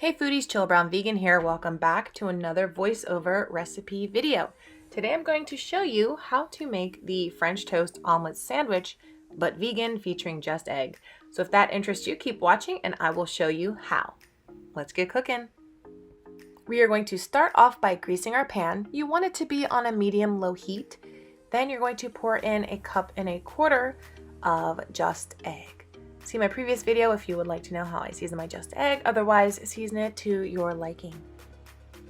Hey foodies, Chill Brown Vegan here. Welcome back to another voiceover recipe video. Today I'm going to show you how to make the French toast omelet sandwich, but vegan, featuring just egg. So if that interests you, keep watching and I will show you how. Let's get cooking. We are going to start off by greasing our pan. You want it to be on a medium-low heat. Then you're going to pour in 1.25 cups of just egg. See my previous video if you would like to know how I season my just egg. Otherwise, season it to your liking.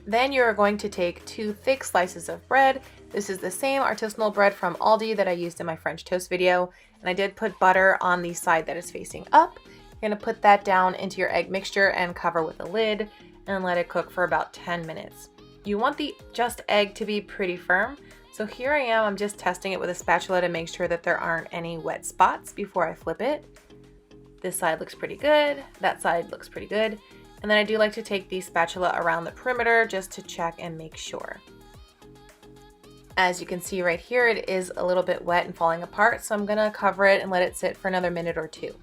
Then you're going to take 2 thick slices of bread. This is the same artisanal bread from Aldi that I used in my French toast video. And I did put butter on the side that is facing up. You're going to put that down into your egg mixture and cover with a lid and let it cook for about 10 minutes. You want the just egg to be pretty firm. So here I am, I'm just testing it with a spatula to make sure that there aren't any wet spots before I flip it. This side looks pretty good, that side looks pretty good. And then I do like to take the spatula around the perimeter just to check and make sure. As you can see right here, it is a little bit wet and falling apart, so I'm gonna cover it and let it sit for another minute or 2.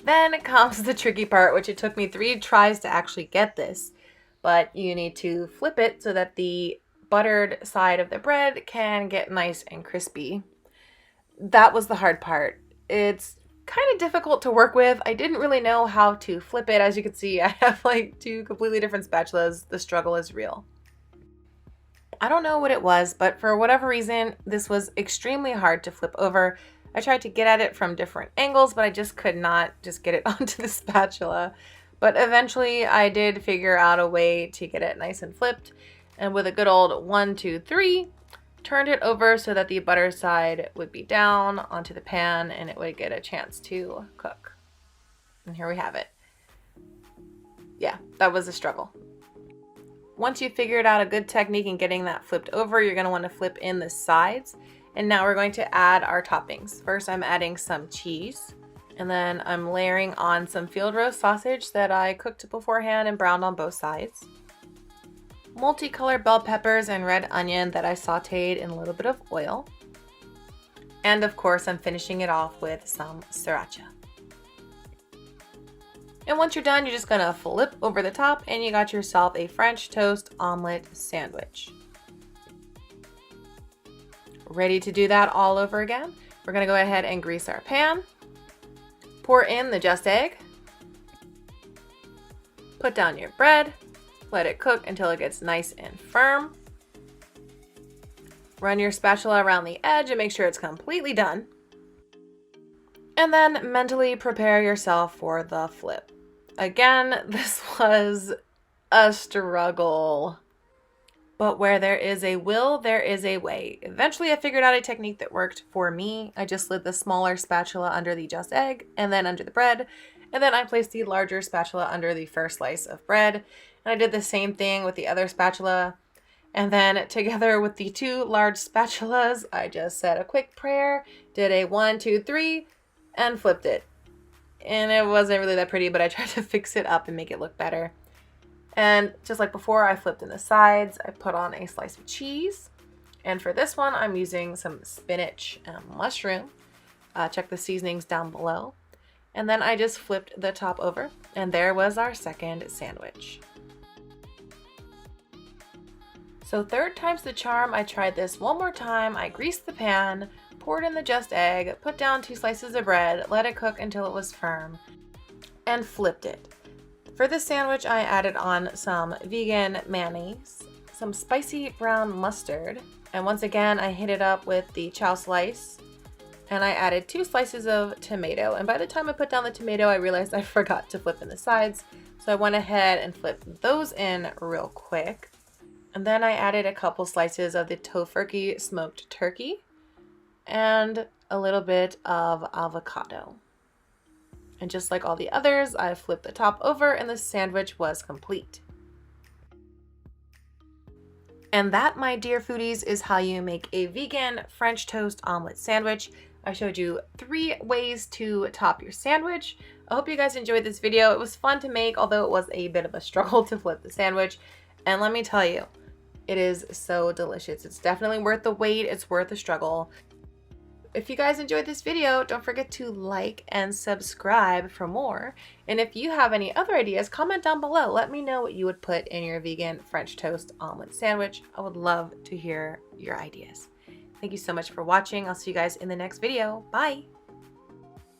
Then comes the tricky part, which it took me 3 tries to actually get this. But you need to flip it so that the buttered side of the bread can get nice and crispy. That was the hard part. It's kind of difficult to work with. I didn't really know how to flip it. As you can see, I have like 2 completely different spatulas. The struggle is real. I don't know what it was, but for whatever reason, this was extremely hard to flip over. I tried to get at it from different angles, but I just could not just get it onto the spatula. But eventually I did figure out a way to get it nice and flipped. And with a good old 1, 2, 3, turned it over so that the butter side would be down onto the pan and it would get a chance to cook. And here we have it. Yeah, that was a struggle. Once you figured out a good technique in getting that flipped over, you're going to want to flip in the sides. And now we're going to add our toppings. First, I'm adding some cheese. And then I'm layering on some field roast sausage that I cooked beforehand and browned on both sides. Multicolored bell peppers and red onion that I sauteed in a little bit of oil. And of course, I'm finishing it off with some Sriracha. And once you're done, you're just gonna flip over the top and you got yourself a French toast omelet sandwich. Ready to do that all over again? We're gonna go ahead and grease our pan. Pour in the just egg. Put down your bread. Let it cook until it gets nice and firm. Run your spatula around the edge and make sure it's completely done. And then mentally prepare yourself for the flip. Again, this was a struggle. But where there is a will, there is a way. Eventually I figured out a technique that worked for me. I just slid the smaller spatula under the just egg and then under the bread. And then I placed the larger spatula under the first slice of bread. And I did the same thing with the other spatula. And then together with the 2 large spatulas, I just said a quick prayer, did a 1, 2, 3, and flipped it. And it wasn't really that pretty, but I tried to fix it up and make it look better. And just like before, I flipped in the sides. I put on a slice of cheese. And for this one, I'm using some spinach and mushroom. Check the seasonings down below. And then I just flipped the top over. And there was our second sandwich. So 3rd time's the charm. I tried this one more time. I greased the pan, poured in the just egg, put down 2 slices of bread, let it cook until it was firm, and flipped it. For this sandwich, I added on some vegan mayonnaise, some spicy brown mustard, and once again, I hit it up with the chao slice, and I added 2 slices of tomato. And by the time I put down the tomato, I realized I forgot to flip in the sides, so I went ahead and flipped those in real quick. And then I added a couple slices of the Tofurkey smoked turkey and a little bit of avocado. And just like all the others, I flipped the top over and the sandwich was complete. And that, my dear foodies, is how you make a vegan French toast omelet sandwich. I showed you 3 ways to top your sandwich. I hope you guys enjoyed this video. It was fun to make, although it was a bit of a struggle to flip the sandwich. And let me tell you, it is so delicious. It's definitely worth the wait. It's worth the struggle. if you guys enjoyed this video, don't forget to like and subscribe for more. And if you have any other ideas, comment down below. Let me know what you would put in your vegan French toast omelet sandwich. I would love to hear your ideas. Thank you so much for watching. I'll see you guys in the next video. Bye.